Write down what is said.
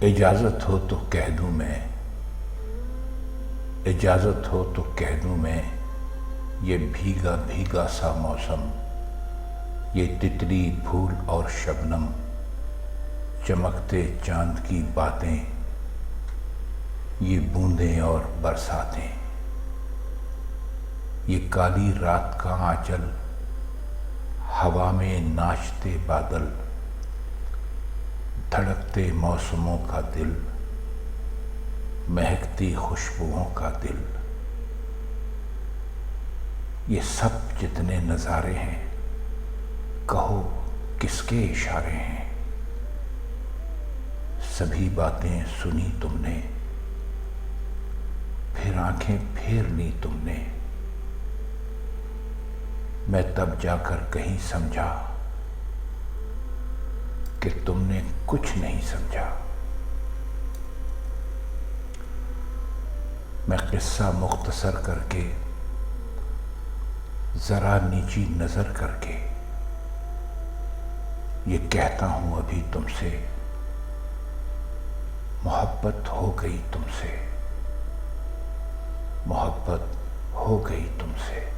इजाज़त हो तो कह दूं मैं, इजाज़त हो तो कह दूं मैं, ये भीगा भीगा सा मौसम, ये तितली फूल और शबनम, चमकते चांद की बातें, ये बूंदें और बरसातें, ये काली रात का आंचल, हवा में नाचते बादल, धड़कते मौसमों का दिल, महकती खुशबुओं का दिल, ये सब जितने नज़ारे हैं, कहो किसके इशारे हैं। सभी बातें सुनी तुमने, फिर आंखें फेर ली तुमने। मैं तब जाकर कहीं समझा कि तुमने कुछ नहीं समझा। मैं किस्सा मुख्तसर करके, जरा नीची नजर करके, ये कहता हूं अभी तुमसे, मोहब्बत हो गई तुमसे, मोहब्बत हो गई तुमसे।